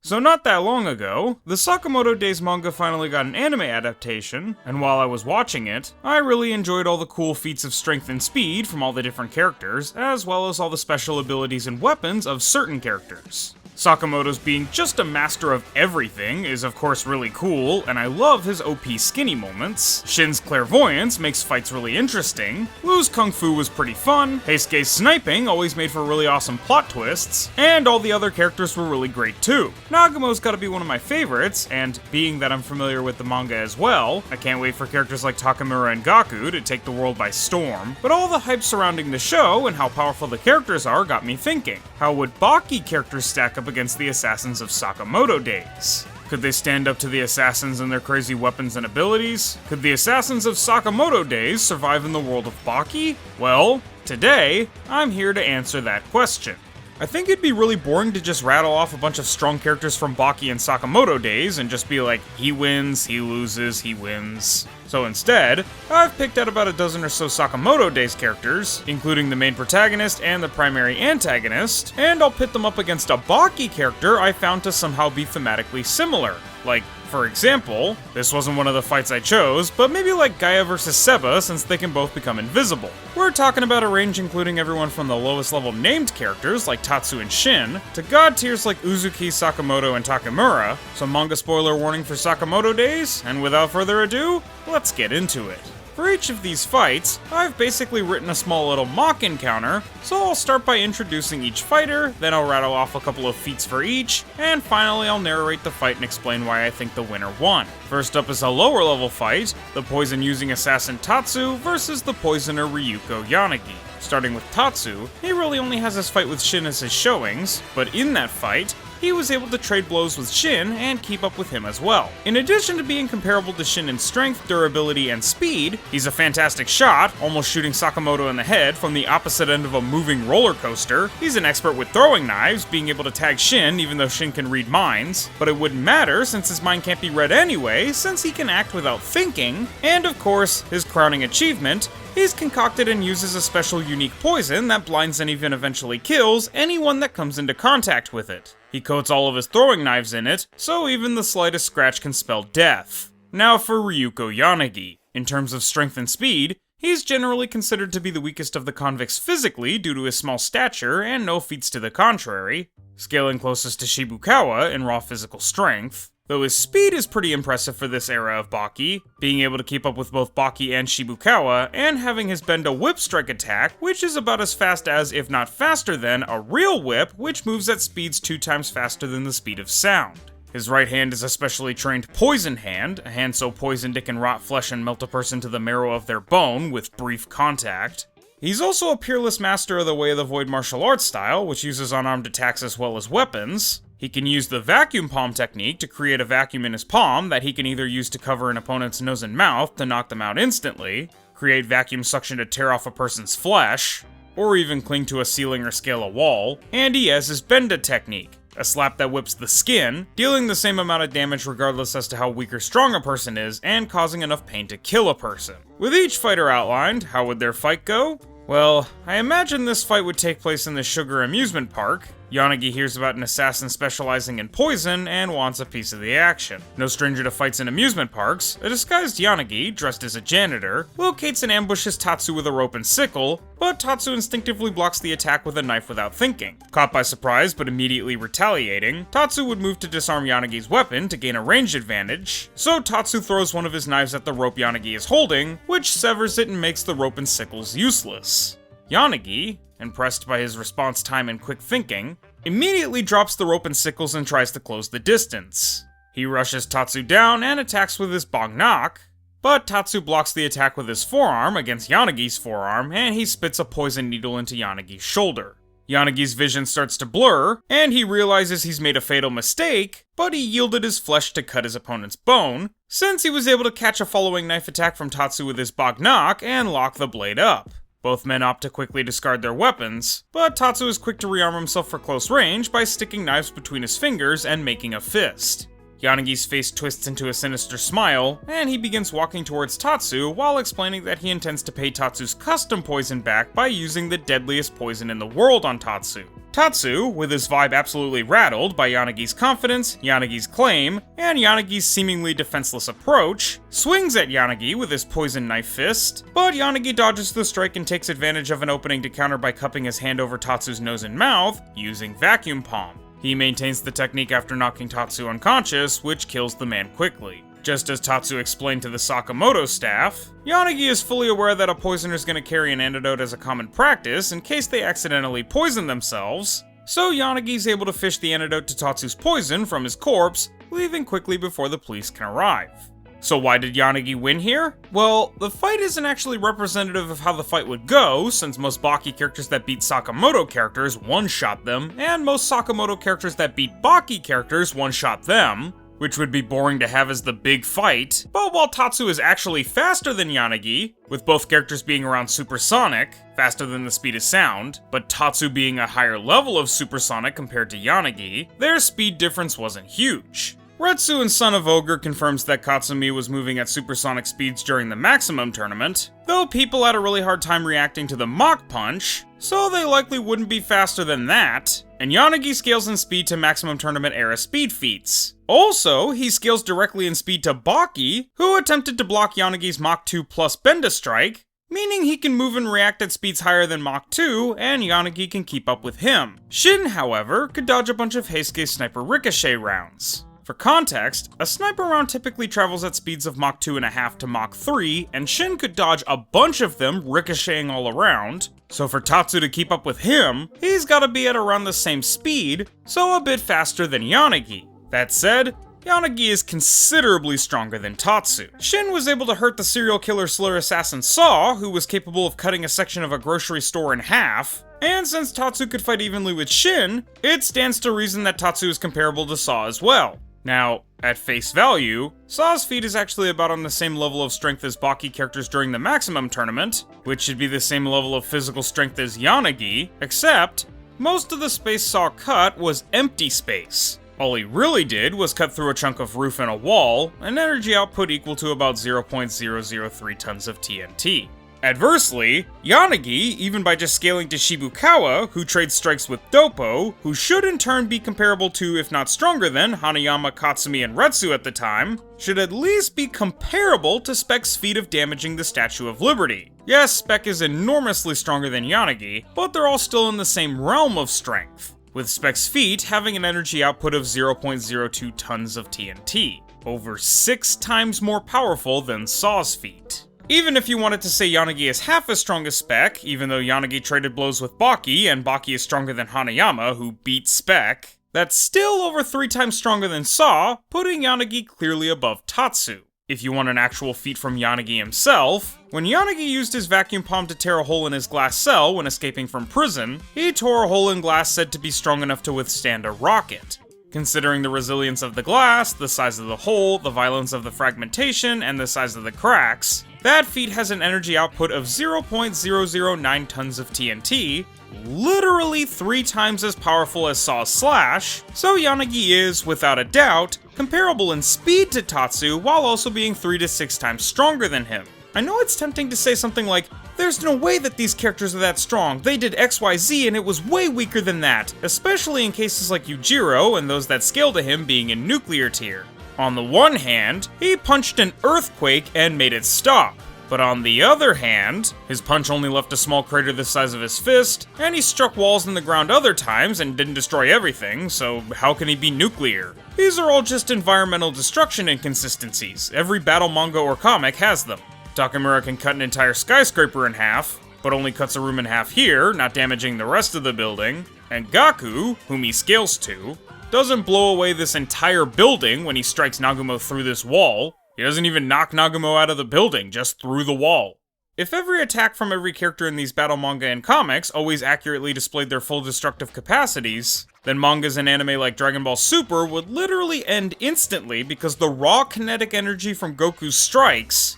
So not that long ago, the Sakamoto Days manga finally got an anime adaptation, and while I was watching it, I really enjoyed all the cool feats of strength and speed from all the different characters, as well as all the special abilities and weapons of certain characters. Sakamoto's being just a master of everything is of course really cool, and I love his OP skinny moments. Shin's clairvoyance makes fights really interesting. Wu's kung fu was pretty fun. Heisuke's sniping always made for really awesome plot twists, and all the other characters were really great too. Nagumo's gotta be one of my favorites, and being that I'm familiar with the manga as well, I can't wait for characters like Takamura and Gaku to take the world by storm. But all the hype surrounding the show and how powerful the characters are got me thinking, how would Baki characters stack up against the assassins of Sakamoto Days? Could they stand up to the assassins and their crazy weapons and abilities? Could the assassins of Sakamoto Days survive in the world of Baki? Well, today, I'm here to answer that question. I think it'd be really boring to just rattle off a bunch of strong characters from Baki and Sakamoto Days and just be like, he wins, he loses, he wins. So instead, I've picked out about a dozen or so Sakamoto Days characters, including the main protagonist and the primary antagonist, and I'll pit them up against a Baki character I found to somehow be thematically similar. Like, for example, this wasn't one of the fights I chose, but maybe like Gaia versus Seba, since they can both become invisible. We're talking about a range including everyone from the lowest level named characters like Tatsu and Shin, to god tiers like Uzuki, Sakamoto, and Takamura. So manga spoiler warning for Sakamoto Days, and without further ado, let's get into it. For each of these fights, I've basically written a small little mock encounter, so I'll start by introducing each fighter, then I'll rattle off a couple of feats for each, and finally I'll narrate the fight and explain why I think the winner won. First up is a lower level fight, the poison-using assassin Tatsu versus the poisoner Ryuko Yanagi. Starting with Tatsu, he really only has his fight with Shin as his showings, but in that fight, he was able to trade blows with Shin and keep up with him as well. In addition to being comparable to Shin in strength, durability, and speed, he's a fantastic shot, almost shooting Sakamoto in the head from the opposite end of a moving roller coaster. He's an expert with throwing knives, being able to tag Shin even though Shin can read minds, but it wouldn't matter since his mind can't be read anyway, since he can act without thinking, and of course, his crowning achievement, he's concocted and uses a special unique poison that blinds and even eventually kills anyone that comes into contact with it. He coats all of his throwing knives in it, so even the slightest scratch can spell death. Now for Ryuko Yanagi. In terms of strength and speed, he's generally considered to be the weakest of the convicts physically due to his small stature and no feats to the contrary, scaling closest to Shibukawa in raw physical strength. Though his speed is pretty impressive for this era of Baki, being able to keep up with both Baki and Shibukawa, and having his Bendo whip strike attack, which is about as fast as, if not faster than, a real whip, which moves at speeds 2 times faster than the speed of sound. His right hand is a specially trained poison hand, a hand so poisoned it can rot flesh and melt a person to the marrow of their bone with brief contact. He's also a peerless master of the Way of the Void martial arts style, which uses unarmed attacks as well as weapons. He can use the vacuum palm technique to create a vacuum in his palm that he can either use to cover an opponent's nose and mouth to knock them out instantly, create vacuum suction to tear off a person's flesh, or even cling to a ceiling or scale a wall, and he has his Benda technique, a slap that whips the skin, dealing the same amount of damage regardless as to how weak or strong a person is, and causing enough pain to kill a person. With each fighter outlined, how would their fight go? Well, I imagine this fight would take place in the Sugar Amusement Park. Yanagi hears about an assassin specializing in poison and wants a piece of the action. No stranger to fights in amusement parks, a disguised Yanagi, dressed as a janitor, locates and ambushes Tatsu with a rope and sickle, but Tatsu instinctively blocks the attack with a knife without thinking. Caught by surprise but immediately retaliating, Tatsu would move to disarm Yanagi's weapon to gain a range advantage, so Tatsu throws one of his knives at the rope Yanagi is holding, which severs it and makes the rope and sickles useless. Yanagi, impressed by his response time and quick thinking, immediately drops the rope and sickles and tries to close the distance. He rushes Tatsu down and attacks with his bong knock, but Tatsu blocks the attack with his forearm against Yanagi's forearm, and he spits a poison needle into Yanagi's shoulder. Yanagi's vision starts to blur, and he realizes he's made a fatal mistake, but he yielded his flesh to cut his opponent's bone, since he was able to catch a following knife attack from Tatsu with his bong knock and lock the blade up. Both men opt to quickly discard their weapons, but Tatsu is quick to rearm himself for close range by sticking knives between his fingers and making a fist. Yanagi's face twists into a sinister smile, and he begins walking towards Tatsu while explaining that he intends to pay Tatsu's custom poison back by using the deadliest poison in the world on Tatsu. Tatsu, with his vibe absolutely rattled by Yanagi's confidence, Yanagi's claim, and Yanagi's seemingly defenseless approach, swings at Yanagi with his poison knife fist, but Yanagi dodges the strike and takes advantage of an opening to counter by cupping his hand over Tatsu's nose and mouth, using vacuum palm. He maintains the technique after knocking Tatsu unconscious, which kills the man quickly. Just as Tatsu explained to the Sakamoto staff, Yanagi is fully aware that a poisoner is going to carry an antidote as a common practice in case they accidentally poison themselves, so Yanagi is able to fish the antidote to Tatsu's poison from his corpse, leaving quickly before the police can arrive. So why did Yanagi win here? Well, the fight isn't actually representative of how the fight would go, since most Baki characters that beat Sakamoto characters one-shot them, and most Sakamoto characters that beat Baki characters one-shot them, which would be boring to have as the big fight. But while Tatsu is actually faster than Yanagi, with both characters being around supersonic, faster than the speed of sound, but Tatsu being a higher level of supersonic compared to Yanagi, their speed difference wasn't huge. Retsu and Son of Ogre confirms that Katsumi was moving at supersonic speeds during the Maximum tournament, though people had a really hard time reacting to the Mach Punch, so they likely wouldn't be faster than that, and Yanagi scales in speed to Maximum Tournament era speed feats. Also, he scales directly in speed to Baki, who attempted to block Yanagi's Mach 2 plus Benda Strike, meaning he can move and react at speeds higher than Mach 2, and Yanagi can keep up with him. Shin, however, could dodge a bunch of Heisuke's sniper ricochet rounds. For context, a sniper round typically travels at speeds of Mach 2.5 to Mach 3, and Shin could dodge a bunch of them, ricocheting all around. So for Tatsu to keep up with him, he's gotta be at around the same speed, so a bit faster than Yanagi. That said, Yanagi is considerably stronger than Tatsu. Shin was able to hurt the serial killer slur assassin Saw, who was capable of cutting a section of a grocery store in half, and since Tatsu could fight evenly with Shin, it stands to reason that Tatsu is comparable to Saw as well. Now, at face value, Saw's feat is actually about on the same level of strength as Baki characters during the Maximum tournament, which should be the same level of physical strength as Yanagi, except most of the space Saw cut was empty space. All he really did was cut through a chunk of roof and a wall, an energy output equal to about 0.003 tons of TNT. Adversely, Yanagi, even by just scaling to Shibukawa, who trades strikes with Doppo, who should in turn be comparable to, if not stronger than, Hanayama, Katsumi, and Retsu at the time, should at least be comparable to Spec's feat of damaging the Statue of Liberty. Yes, Spec is enormously stronger than Yanagi, but they're all still in the same realm of strength, with Spec's feat having an energy output of 0.02 tons of TNT, over 6 times more powerful than Saw's feat. Even if you wanted to say Yanagi is half as strong as Spec, even though Yanagi traded blows with Baki, and Baki is stronger than Hanayama, who beat Spec, that's still over 3 times stronger than Saw, putting Yanagi clearly above Tatsu. If you want an actual feat from Yanagi himself, when Yanagi used his vacuum palm to tear a hole in his glass cell when escaping from prison, he tore a hole in glass said to be strong enough to withstand a rocket. Considering the resilience of the glass, the size of the hole, the violence of the fragmentation, and the size of the cracks, that feat has an energy output of 0.009 tons of TNT, literally 3 times as powerful as Saw's slash, so Yanagi is, without a doubt, comparable in speed to Tatsu while also being 3 to 6 times stronger than him. I know it's tempting to say something like, there's no way that these characters are that strong, they did XYZ and it was way weaker than that, especially in cases like Yujiro and those that scale to him being in nuclear tier. On the one hand, he punched an earthquake and made it stop. But on the other hand, his punch only left a small crater the size of his fist, and he struck walls in the ground other times and didn't destroy everything, so how can he be nuclear? These are all just environmental destruction inconsistencies. Every battle manga or comic has them. Takamura can cut an entire skyscraper in half, but only cuts a room in half here, not damaging the rest of the building. And Gaku, whom he scales to, doesn't blow away this entire building when he strikes Nagumo through this wall. He doesn't even knock Nagumo out of the building, just through the wall. If every attack from every character in these battle manga and comics always accurately displayed their full destructive capacities, then mangas and anime like Dragon Ball Super would literally end instantly because the raw kinetic energy from Goku's strikes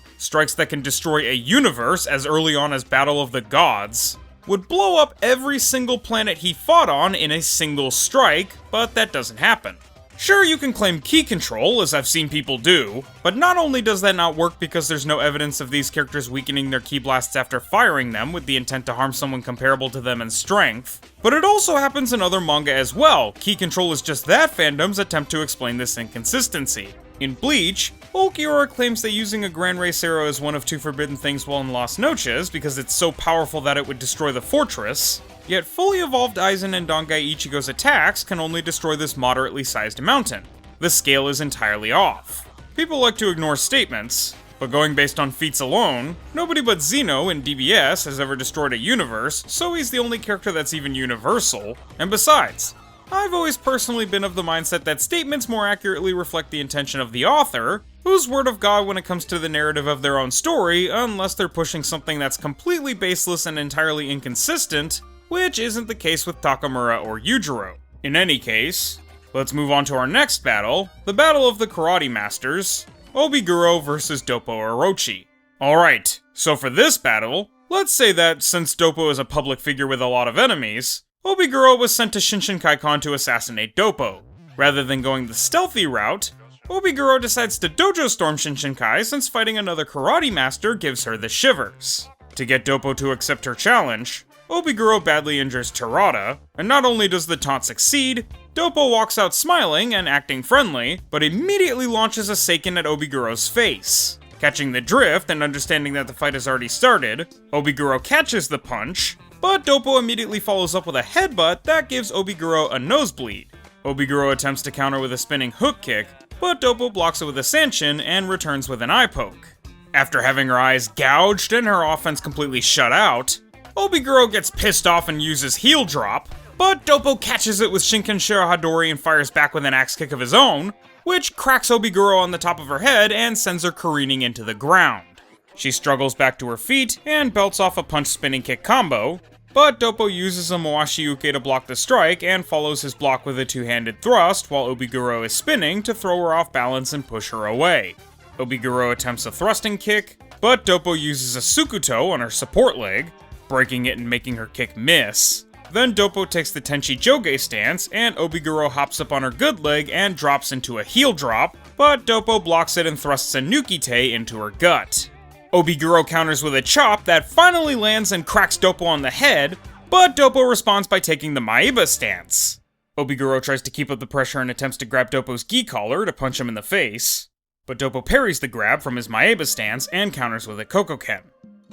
that can destroy a universe as early on as Battle of the Gods, would blow up every single planet he fought on in a single strike, but that doesn't happen. Sure, you can claim ki control, as I've seen people do, but not only does that not work because there's no evidence of these characters weakening their ki blasts after firing them with the intent to harm someone comparable to them in strength, but it also happens in other manga as well. Ki control is just that fandom's attempt to explain this inconsistency. In Bleach, Ulquiorra claims that using a Gran Race arrow is one of 2 forbidden things while in Las Noches because it's so powerful that it would destroy the fortress, yet fully evolved Aizen and Dangai Ichigo's attacks can only destroy this moderately sized mountain. The scale is entirely off. People like to ignore statements, but going based on feats alone, nobody but Zeno in DBS has ever destroyed a universe, so he's the only character that's even universal, and besides, I've always personally been of the mindset that statements more accurately reflect the intention of the author, who's word of God when it comes to the narrative of their own story, unless they're pushing something that's completely baseless and entirely inconsistent, which isn't the case with Takamura or Yujiro. In any case, let's move on to our next battle, the Battle of the Karate Masters, Obiguro versus Doppo Orochi. Alright, so for this battle, let's say that since Doppo is a public figure with a lot of enemies, Obiguro was sent to Shinshinkai-Kon to assassinate Doppo. Rather than going the stealthy route, Obiguro decides to dojo storm Shinshinkai since fighting another karate master gives her the shivers. To get Doppo to accept her challenge, Obiguro badly injures Terada, and not only does the taunt succeed, Doppo walks out smiling and acting friendly, but immediately launches a Seiken at Obiguro's face. Catching the drift and understanding that the fight has already started, Obiguro catches the punch, but Doppo immediately follows up with a headbutt that gives Obiguro a nosebleed. Obiguro attempts to counter with a spinning hook kick, but Doppo blocks it with a Sanshin and returns with an eye poke. After having her eyes gouged and her offense completely shut out, Obiguro gets pissed off and uses heel drop, but Doppo catches it with Shinken Shirahadori and fires back with an axe kick of his own, which cracks Obiguro on the top of her head and sends her careening into the ground. She struggles back to her feet and belts off a punch spinning kick combo, but Doppo uses a Mawashi Uke to block the strike and follows his block with a two-handed thrust while Obiguro is spinning to throw her off balance and push her away. Obiguro attempts a thrusting kick, but Doppo uses a Sukuto on her support leg, breaking it and making her kick miss. Then Doppo takes the Tenchi Joge stance, and Obiguro hops up on her good leg and drops into a heel drop, but Doppo blocks it and thrusts a Nukite into her gut. Obiguro counters with a chop that finally lands and cracks Doppo on the head, but Doppo responds by taking the Maeba stance. Obiguro tries to keep up the pressure and attempts to grab Doppo's gi collar to punch him in the face, but Doppo parries the grab from his Maeba stance and counters with a Kokoken.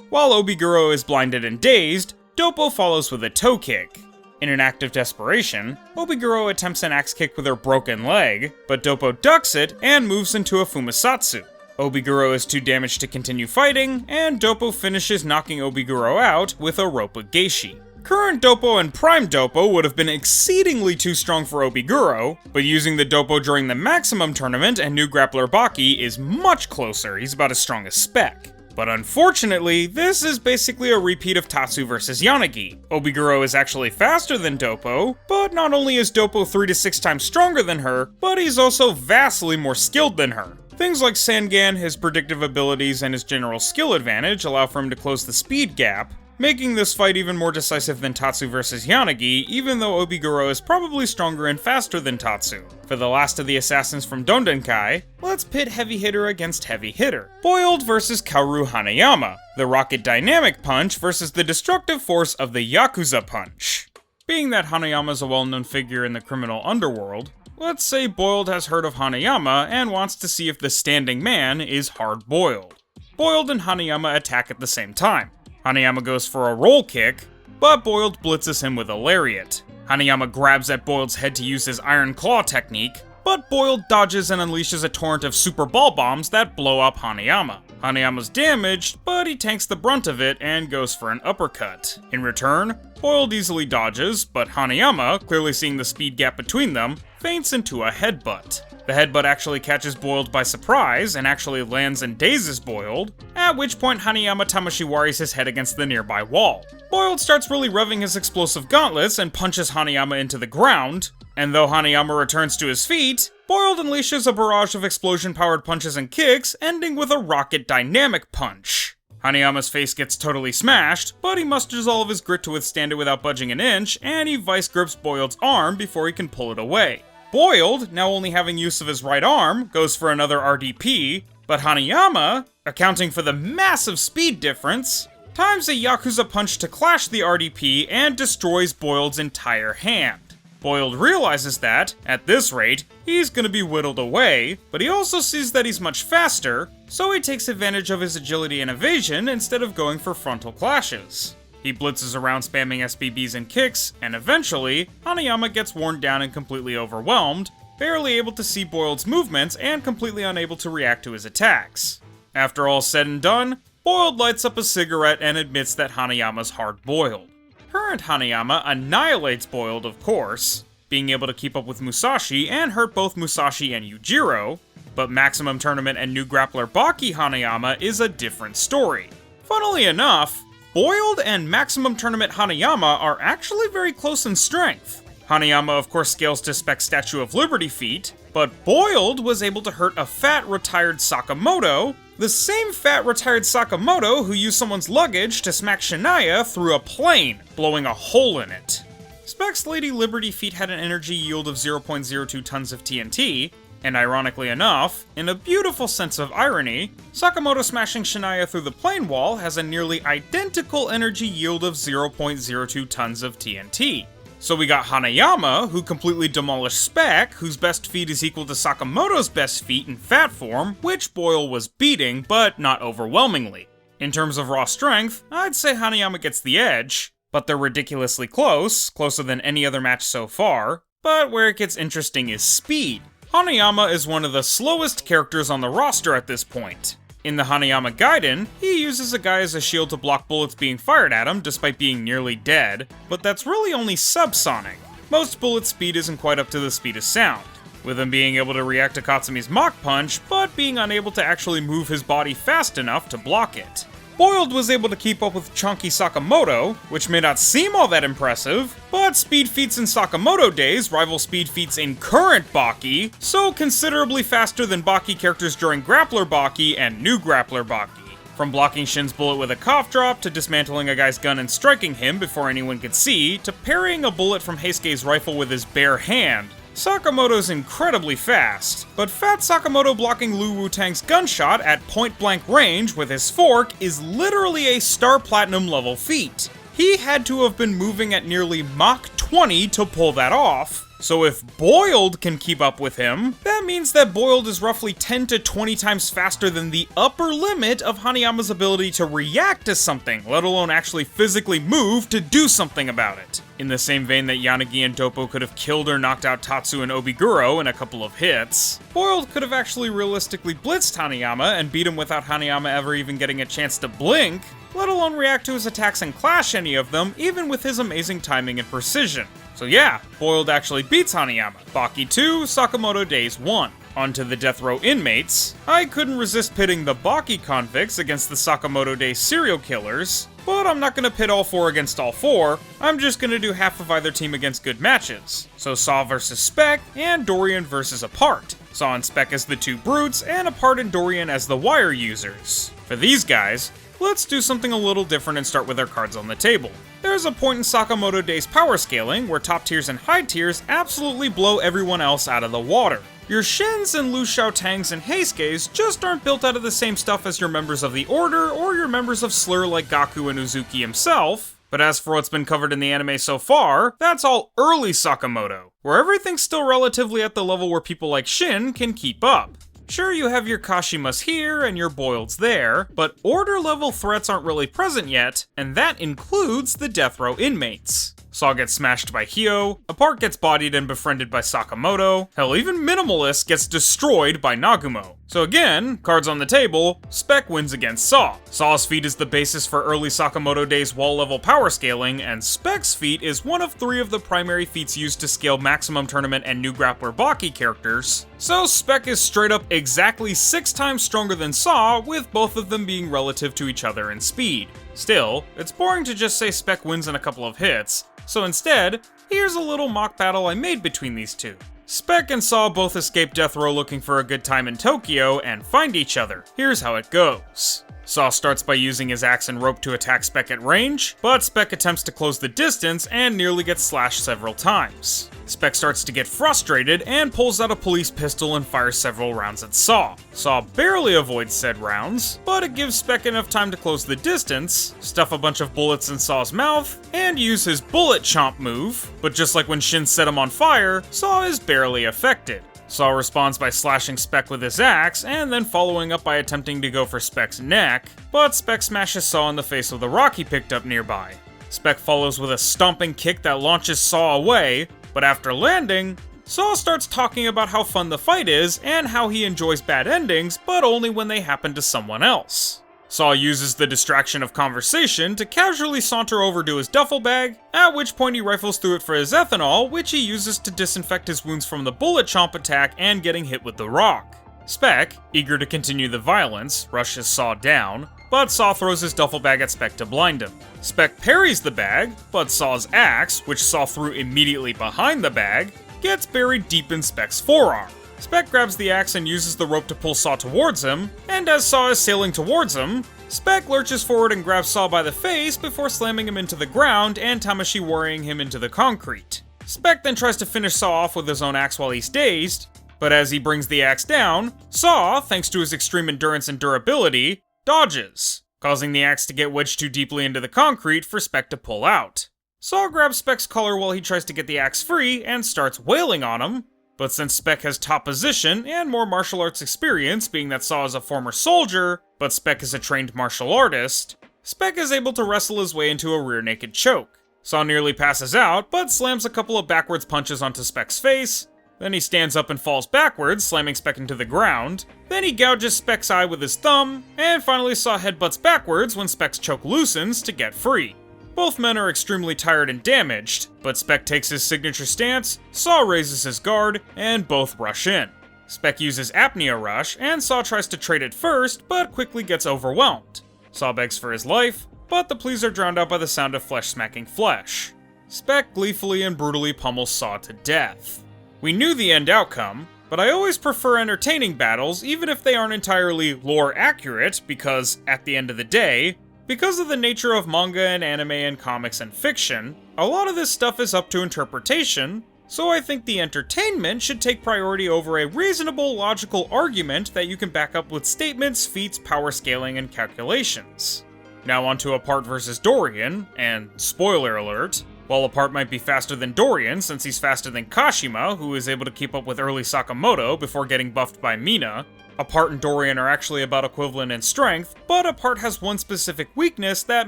While Obiguro is blinded and dazed, Doppo follows with a toe kick. In an act of desperation, Obiguro attempts an axe kick with her broken leg, but Doppo ducks it and moves into a Fumisatsu. Obiguro is too damaged to continue fighting, and Doppo finishes knocking Obiguro out with a Roppa Geishi. Current Doppo and Prime Doppo would have been exceedingly too strong for Obiguro, but using the Doppo during the Maximum Tournament and new grappler Baki is much closer. He's about as strong as Spec. But unfortunately, this is basically a repeat of Tatsu vs Yanagi. Obiguro is actually faster than Doppo, but not only is Doppo 3 to 6 times stronger than her, but he's also vastly more skilled than her. Things like Sangan, his predictive abilities, and his general skill advantage allow for him to close the speed gap, making this fight even more decisive than Tatsu vs Yanagi, even though Obiguro is probably stronger and faster than Tatsu. For the last of the assassins from Dondenkai, let's pit heavy hitter against heavy hitter. Boiled versus Kaoru Hanayama, the rocket dynamic punch versus the destructive force of the Yakuza punch. Being that Hanayama is a well-known figure in the criminal underworld, let's say Boiled has heard of Hanayama and wants to see if the standing man is hard-boiled. Boiled and Hanayama attack at the same time. Hanayama goes for a roll kick, but Boiled blitzes him with a lariat. Hanayama grabs at Boiled's head to use his Iron Claw technique, but Boiled dodges and unleashes a torrent of super ball bombs that blow up Hanayama. Hanayama's damaged, but he takes the brunt of it and goes for an uppercut. In return, Boiled easily dodges, but Hanayama, clearly seeing the speed gap between them, feints into a headbutt. The headbutt actually catches Boiled by surprise and actually lands and dazes Boiled, at which point Hanayama Tamashiwaris his head against the nearby wall. Boiled starts really revving his explosive gauntlets and punches Hanayama into the ground, and though Hanayama returns to his feet, Boiled unleashes a barrage of explosion-powered punches and kicks, ending with a rocket dynamic punch. Hanayama's face gets totally smashed, but he musters all of his grit to withstand it without budging an inch, and he vice grips Boiled's arm before he can pull it away. Boiled, now only having use of his right arm, goes for another RDP, but Hanayama, accounting for the massive speed difference, times a Yakuza punch to clash the RDP and destroys Boiled's entire hand. Boiled realizes that, at this rate, he's gonna be whittled away, but he also sees that he's much faster, so he takes advantage of his agility and evasion instead of going for frontal clashes. He blitzes around spamming SBBs and kicks, and eventually, Hanayama gets worn down and completely overwhelmed, barely able to see Boiled's movements and completely unable to react to his attacks. After all said and done, Boiled lights up a cigarette and admits that Hanayama's hard-boiled. Current Hanayama annihilates Boiled, of course, being able to keep up with Musashi and hurt both Musashi and Yujiro, but Maximum Tournament and new grappler Baki Hanayama is a different story. Funnily enough, Boiled and Maximum Tournament Hanayama are actually very close in strength. Hanayama of course scales to Spec's Statue of Liberty feat, but Boiled was able to hurt a fat retired Sakamoto, the same fat retired Sakamoto who used someone's luggage to smack Shania through a plane, blowing a hole in it. Spec's Lady Liberty feat had an energy yield of 0.02 tons of TNT, and ironically enough, in a beautiful sense of irony, Sakamoto smashing Shania through the plane wall has a nearly identical energy yield of 0.02 tons of TNT. So we got Hanayama, who completely demolished Spec, whose best feat is equal to Sakamoto's best feat in fat form, which Boiled was beating, but not overwhelmingly. In terms of raw strength, I'd say Hanayama gets the edge, but they're ridiculously close, closer than any other match so far. But where it gets interesting is speed. Hanayama is one of the slowest characters on the roster at this point. In the Hanayama Gaiden, he uses a guy as a shield to block bullets being fired at him despite being nearly dead, but that's really only subsonic. Most bullet speed isn't quite up to the speed of sound, with him being able to react to Katsumi's Mach Punch, but being unable to actually move his body fast enough to block it. Boiled was able to keep up with chunky Sakamoto, which may not seem all that impressive, but speed feats in Sakamoto Days rival speed feats in current Baki, so considerably faster than Baki characters during Grappler Baki and new Grappler Baki. From blocking Shin's bullet with a cough drop, to dismantling a guy's gun and striking him before anyone could see, to parrying a bullet from Heisuke's rifle with his bare hand, Sakamoto's incredibly fast, but Fat Sakamoto blocking Lu Wu-Tang's gunshot at point-blank range with his fork is literally a Star Platinum level feat. He had to have been moving at nearly Mach 20 to pull that off. So if Boiled can keep up with him, that means that Boiled is roughly 10 to 20 times faster than the upper limit of Hanayama's ability to react to something, let alone actually physically move to do something about it. In the same vein that Yanagi and Doppo could have killed or knocked out Tatsu and Obiguro in a couple of hits, Boiled could have actually realistically blitzed Hanayama and beat him without Hanayama ever even getting a chance to blink, let alone react to his attacks and clash any of them, even with his amazing timing and precision. So yeah, Boiled actually beats Hanayama. Baki 2, Sakamoto Days 1. Onto the death row inmates. I couldn't resist pitting the Baki convicts against the Sakamoto Days serial killers, but I'm not gonna pit all four against all four, I'm just gonna do half of either team against good matches. So Saw versus Spec, and Dorian versus Apart. Saw and Spec as the two brutes, and Apart and Dorian as the wire users. For these guys, let's do something a little different and start with our cards on the table. There's a point in Sakamoto Days power scaling where top tiers and high tiers absolutely blow everyone else out of the water. Your Shins and Lu Xiaotangs and Heisukes just aren't built out of the same stuff as your members of the Order or your members of Slur like Gaku and Uzuki himself. But as for what's been covered in the anime so far, that's all early Sakamoto, where everything's still relatively at the level where people like Shin can keep up. Sure, you have your Kashimas here and your Boileds there, but order-level threats aren't really present yet, and that includes the death row inmates. Saw gets smashed by Hyo, Apart gets bodied and befriended by Sakamoto, hell, even Minimalist gets destroyed by Nagumo. So again, cards on the table, Spec wins against Saw. Saw's feat is the basis for early Sakamoto Days wall-level power scaling, and Spec's feat is one of 3 of the primary feats used to scale Maximum Tournament and new grappler Baki characters. So Spec is straight up exactly 6 times stronger than Saw, with both of them being relative to each other in speed. Still, it's boring to just say Spec wins in a couple of hits, so instead, here's a little mock battle I made between these two. Spec and Saw both escape death row looking for a good time in Tokyo and find each other. Here's how it goes. Saw starts by using his axe and rope to attack Spec at range, but Spec attempts to close the distance and nearly gets slashed several times. Spec starts to get frustrated and pulls out a police pistol and fires several rounds at Saw. Saw barely avoids said rounds, but it gives Spec enough time to close the distance, stuff a bunch of bullets in Saw's mouth, and use his bullet chomp move, but just like when Shin set him on fire, Saw is barely affected. Saw responds by slashing Spec with his axe, and then following up by attempting to go for Spec's neck, but Spec smashes Saw in the face with a rock he picked up nearby. Spec follows with a stomping kick that launches Saw away, but after landing, Saw starts talking about how fun the fight is and how he enjoys bad endings, but only when they happen to someone else. Saw uses the distraction of conversation to casually saunter over to his duffel bag, at which point he rifles through it for his ethanol, which he uses to disinfect his wounds from the bullet chomp attack and getting hit with the rock. Spec, eager to continue the violence, rushes Saw down, but Saw throws his duffel bag at Spec to blind him. Spec parries the bag, but Saw's axe, which Saw threw immediately behind the bag, gets buried deep in Spec's forearm. Spec grabs the axe and uses the rope to pull Saw towards him, and as Saw is sailing towards him, Spec lurches forward and grabs Saw by the face before slamming him into the ground and Tamashi worrying him into the concrete. Spec then tries to finish Saw off with his own axe while he's dazed, but as he brings the axe down, Saw, thanks to his extreme endurance and durability, dodges, causing the axe to get wedged too deeply into the concrete for Spec to pull out. Saw grabs Spec's collar while he tries to get the axe free and starts wailing on him, but since Spec has top position and more martial arts experience, being that Saw is a former soldier, but Spec is a trained martial artist, Spec is able to wrestle his way into a rear naked choke. Saw nearly passes out, but slams a couple of backwards punches onto Spec's face, then he stands up and falls backwards, slamming Spec into the ground, then he gouges Spec's eye with his thumb, and finally Saw headbutts backwards when Spec's choke loosens to get free. Both men are extremely tired and damaged, but Spec takes his signature stance, Saw raises his guard, and both rush in. Spec uses Apnea Rush, and Saw tries to trade it first, but quickly gets overwhelmed. Saw begs for his life, but the pleas are drowned out by the sound of flesh smacking flesh. Spec gleefully and brutally pummels Saw to death. We knew the end outcome, but I always prefer entertaining battles even if they aren't entirely lore accurate, because, at the end of the day, because of the nature of manga and anime and comics and fiction, a lot of this stuff is up to interpretation, so I think the entertainment should take priority over a reasonable, logical argument that you can back up with statements, feats, power scaling, and calculations. Now onto Apart versus Dorian, and spoiler alert, while Apart might be faster than Dorian since he's faster than Kashima, who is able to keep up with early Sakamoto before getting buffed by Mina, Apart and Dorian are actually about equivalent in strength, but Apart has one specific weakness that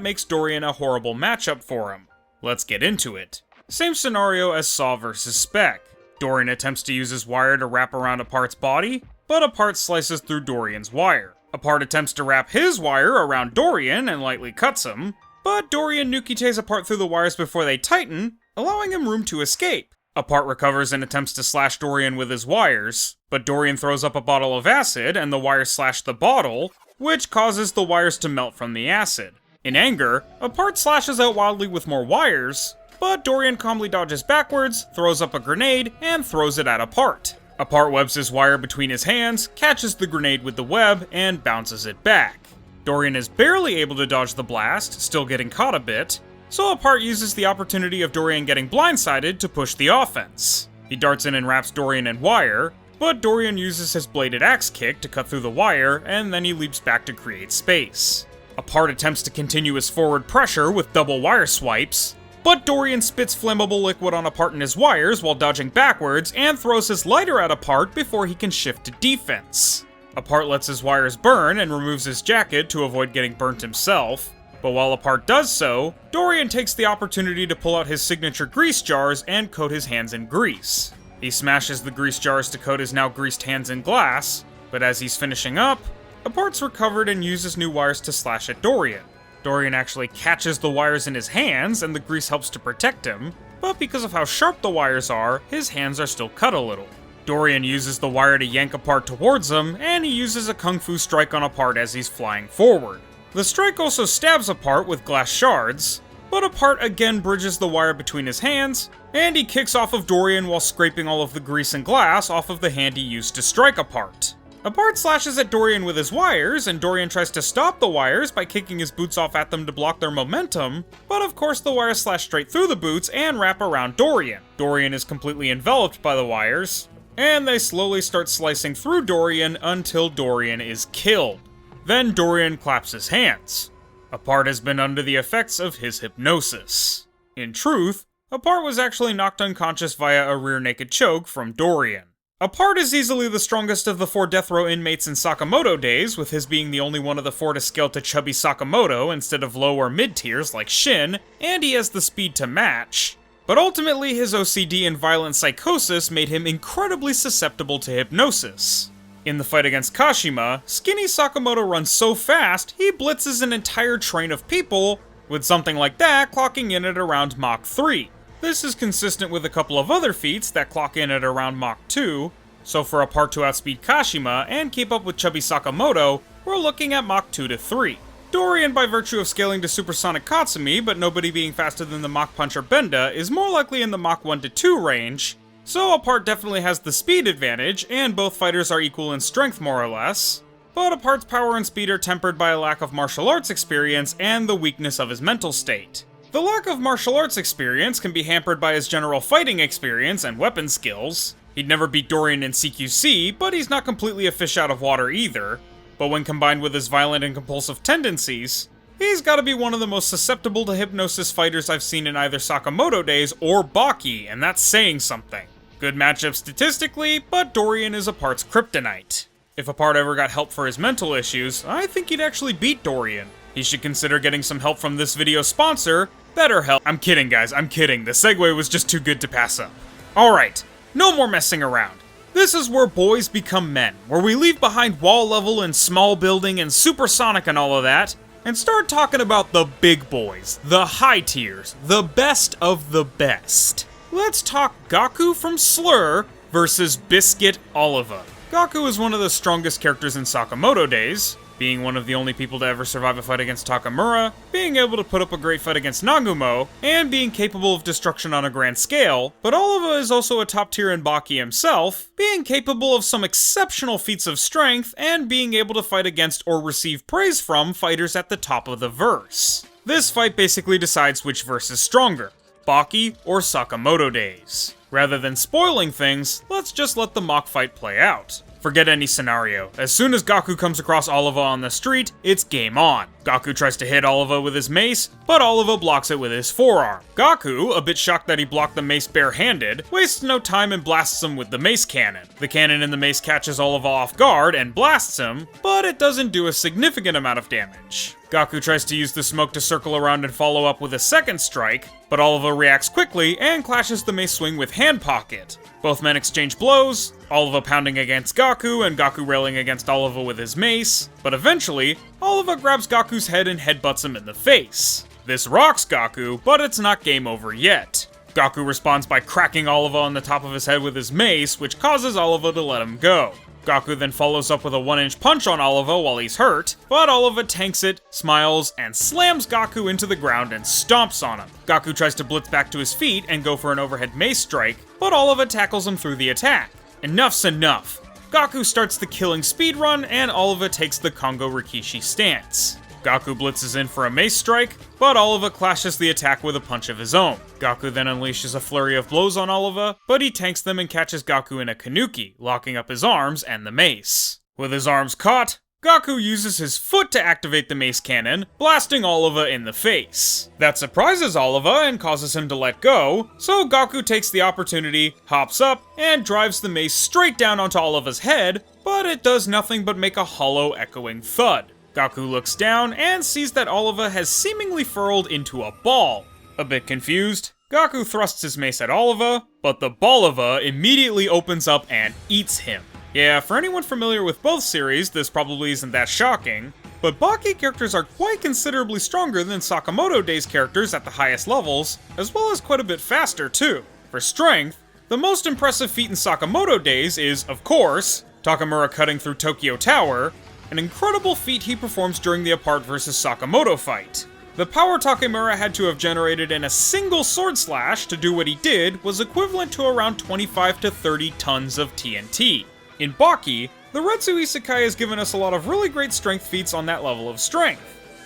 makes Dorian a horrible matchup for him. Let's get into it. Same scenario as Saw vs Spec. Dorian attempts to use his wire to wrap around Apart's body, but Apart slices through Dorian's wire. Apart attempts to wrap his wire around Dorian and lightly cuts him, but Dorian nukites Apart through the wires before they tighten, allowing him room to escape. Apart recovers and attempts to slash Dorian with his wires, but Dorian throws up a bottle of acid and the wires slash the bottle, which causes the wires to melt from the acid. In anger, Apart slashes out wildly with more wires, but Dorian calmly dodges backwards, throws up a grenade, and throws it at Apart. Apart webs his wire between his hands, catches the grenade with the web, and bounces it back. Dorian is barely able to dodge the blast, still getting caught a bit, so Apart uses the opportunity of Dorian getting blindsided to push the offense. He darts in and wraps Dorian in wire, but Dorian uses his bladed axe kick to cut through the wire, and then he leaps back to create space. Apart attempts to continue his forward pressure with double wire swipes, but Dorian spits flammable liquid on Apart and his wires while dodging backwards and throws his lighter at Apart before he can shift to defense. Apart lets his wires burn and removes his jacket to avoid getting burnt himself, but while Apart does so, Dorian takes the opportunity to pull out his signature grease jars and coat his hands in grease. He smashes the grease jars to coat his now greased hands in glass, but as he's finishing up, Apart's recovered and uses new wires to slash at Dorian. Dorian actually catches the wires in his hands and the grease helps to protect him, but because of how sharp the wires are, his hands are still cut a little. Dorian uses the wire to yank Apart towards him, and he uses a kung fu strike on Apart as he's flying forward. The strike also stabs Apart with glass shards, but Apart again bridges the wire between his hands, and he kicks off of Dorian while scraping all of the grease and glass off of the hand he used to strike Apart. Apart slashes at Dorian with his wires, and Dorian tries to stop the wires by kicking his boots off at them to block their momentum, but of course the wires slash straight through the boots and wrap around Dorian. Dorian is completely enveloped by the wires, and they slowly start slicing through Dorian until Dorian is killed. Then Dorian claps his hands. Apart has been under the effects of his hypnosis. In truth, Apart was actually knocked unconscious via a rear naked choke from Dorian. Apart is easily the strongest of the 4 death row inmates in Sakamoto Days, with his being the only one of the 4 to scale to chubby Sakamoto instead of low or mid tiers like Shin, and he has the speed to match. But ultimately his OCD and violent psychosis made him incredibly susceptible to hypnosis. In the fight against Kashima, skinny Sakamoto runs so fast, he blitzes an entire train of people, with something like that clocking in at around Mach 3. This is consistent with a couple of other feats that clock in at around Mach 2, so for Apart to outspeed Kashima and keep up with chubby Sakamoto, we're looking at Mach 2 to 3. Dorian, by virtue of scaling to Supersonic Katsumi, but nobody being faster than the Mach Puncher Benda, is more likely in the Mach 1 to 2 range, so Apart definitely has the speed advantage, and both fighters are equal in strength more or less. But Apart's power and speed are tempered by a lack of martial arts experience and the weakness of his mental state. The lack of martial arts experience can be hampered by his general fighting experience and weapon skills. He'd never beat Dorian in CQC, but he's not completely a fish out of water either. But when combined with his violent and compulsive tendencies, he's gotta be one of the most susceptible to hypnosis fighters I've seen in either Sakamoto Days or Baki, and that's saying something. Good matchup statistically, but Dorian is Apart's kryptonite. If Apart ever got help for his mental issues, I think he'd actually beat Dorian. He should consider getting some help from this video's sponsor, BetterHelp. I'm kidding, guys, I'm kidding. The segue was just too good to pass up. Alright, no more messing around. This is where boys become men, where we leave behind wall level and small building and supersonic and all of that, and start talking about the big boys, the high tiers, the best of the best. Let's talk Gaku from Slur versus Biscuit Oliva. Gaku is one of the strongest characters in Sakamoto Days, being one of the only people to ever survive a fight against Takamura, being able to put up a great fight against Nagumo, and being capable of destruction on a grand scale, but Oliva is also a top tier in Baki himself, being capable of some exceptional feats of strength, and being able to fight against or receive praise from fighters at the top of the verse. This fight basically decides which verse is stronger, Baki or Sakamoto Days. Rather than spoiling things, let's just let the mock fight play out. Forget any scenario. As soon as Gaku comes across Oliva on the street, it's game on. Gaku tries to hit Oliva with his mace, but Oliva blocks it with his forearm. Gaku, a bit shocked that he blocked the mace barehanded, wastes no time and blasts him with the mace cannon. The cannon in the mace catches Oliva off guard and blasts him, but it doesn't do a significant amount of damage. Gaku tries to use the smoke to circle around and follow up with a second strike, but Oliva reacts quickly and clashes the mace swing with Hand Pocket. Both men exchange blows, Oliva pounding against Gaku and Gaku railing against Oliva with his mace, but eventually, Oliva grabs Gaku's head and headbutts him in the face. This rocks Gaku, but it's not game over yet. Gaku responds by cracking Oliva on the top of his head with his mace, which causes Oliva to let him go. Gaku then follows up with a 1-inch punch on Oliva while he's hurt, but Oliva tanks it, smiles, and slams Gaku into the ground and stomps on him. Gaku tries to blitz back to his feet and go for an overhead mace strike, but Oliva tackles him through the attack. Enough's enough. Gaku starts the killing speedrun, and Oliva takes the Kongo Rikishi stance. Gaku blitzes in for a mace strike, but Oliva clashes the attack with a punch of his own. Gaku then unleashes a flurry of blows on Oliva, but he tanks them and catches Gaku in a Kanuki, locking up his arms and the mace. With his arms caught, Gaku uses his foot to activate the mace cannon, blasting Oliva in the face. That surprises Oliva and causes him to let go, so Gaku takes the opportunity, hops up, and drives the mace straight down onto Oliva's head, but it does nothing but make a hollow echoing thud. Gaku looks down and sees that Oliva has seemingly furled into a ball. A bit confused, Gaku thrusts his mace at Oliva, but the Balliva immediately opens up and eats him. Yeah, for anyone familiar with both series, this probably isn't that shocking, but Baki characters are quite considerably stronger than Sakamoto Days characters at the highest levels, as well as quite a bit faster too. For strength, the most impressive feat in Sakamoto Days is, of course, Takamura cutting through Tokyo Tower, an incredible feat he performs during the Apart vs Sakamoto fight. The power Takamura had to have generated in a single sword slash to do what he did was equivalent to around 25 to 30 tons of TNT. In Baki, The Retsu Isekai has given us a lot of really great strength feats on that level of strength.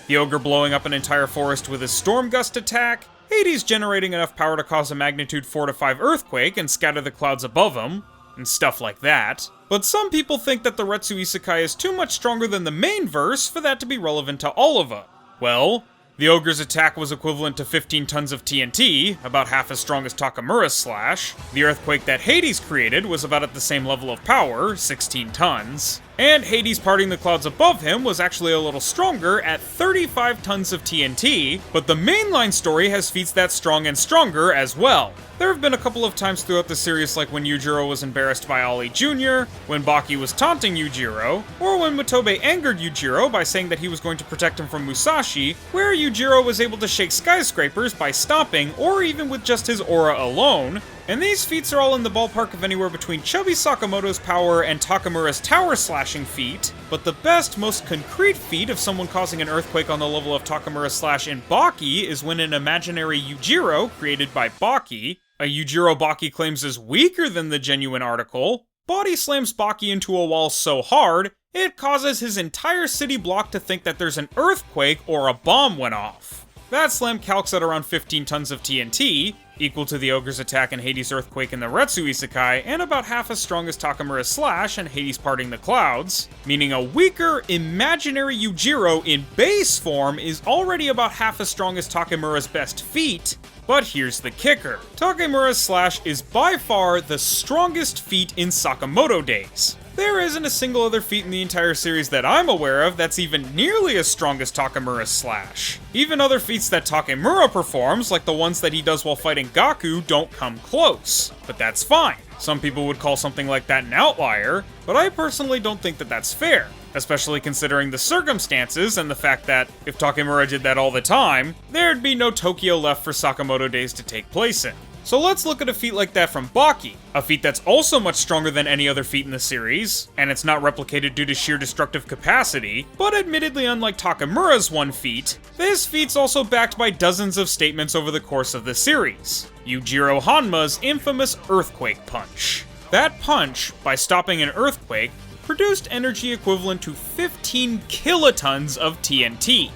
The ogre blowing up an entire forest with his storm gust attack, Hades generating enough power to cause a magnitude 4 to 5 earthquake and scatter the clouds above him, and stuff like that. But some people think that the Retsu Isekai is too much stronger than the main verse for that to be relevant to Oliva. Well, the ogre's attack was equivalent to 15 tons of TNT, about half as strong as Takamura's slash. The earthquake that Hades created was about at the same level of power, 16 tons. And Hades parting the clouds above him was actually a little stronger at 35 tons of TNT, but the mainline story has feats that strong and stronger as well. There have been a couple of times throughout the series, like when Yujiro was embarrassed by Ollie Jr., when Baki was taunting Yujiro, or when Motobe angered Yujiro by saying that he was going to protect him from Musashi, where Yujiro was able to shake skyscrapers by stomping or even with just his aura alone. And these feats are all in the ballpark of anywhere between Chubby Sakamoto's power and Takamura's tower slashing feat, but the best, most concrete feat of someone causing an earthquake on the level of Takamura's slash in Baki is when an imaginary Yujiro, created by Baki, a Yujiro Baki claims is weaker than the genuine article, body slams Baki into a wall so hard, it causes his entire city block to think that there's an earthquake or a bomb went off. That slam calcs at around 15 tons of TNT, equal to the ogre's attack and Hades' earthquake in the Retsu Isekai, and about half as strong as Takamura's slash and Hades parting the clouds, meaning a weaker, imaginary Yujiro in base form is already about half as strong as Takamura's best feat. But here's the kicker. Takamura's slash is by far the strongest feat in Sakamoto Days. There isn't a single other feat in the entire series that I'm aware of that's even nearly as strong as Takamura's slash. Even other feats that Takamura performs, like the ones that he does while fighting Gaku, don't come close. But that's fine. Some people would call something like that an outlier, but I personally don't think that that's fair, especially considering the circumstances and the fact that if Takamura did that all the time, there'd be no Tokyo left for Sakamoto Days to take place in. So let's look at a feat like that from Baki, a feat that's also much stronger than any other feat in the series, and it's not replicated due to sheer destructive capacity, but admittedly unlike Takamura's one feat, this feat's also backed by dozens of statements over the course of the series. Yujiro Hanma's infamous Earthquake Punch. That punch, by stopping an earthquake, produced energy equivalent to 15 kilotons of TNT,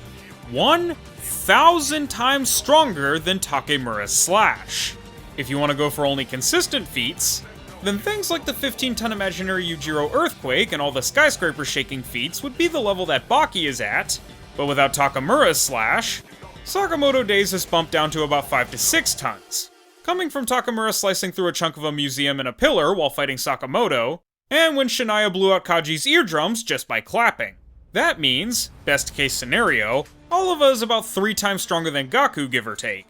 1,000 times stronger than Takamura's slash. If you want to go for only consistent feats, then things like the 15-ton imaginary Yujiro earthquake and all the skyscraper shaking feats would be the level that Baki is at, but without Takamura's slash, Sakamoto Days is bumped down to about 5 to 6 tons, coming from Takamura slicing through a chunk of a museum and a pillar while fighting Sakamoto, and when Shania blew out Kaji's eardrums just by clapping. That means, best case scenario, Oliva is about 3 times stronger than Gaku, give or take.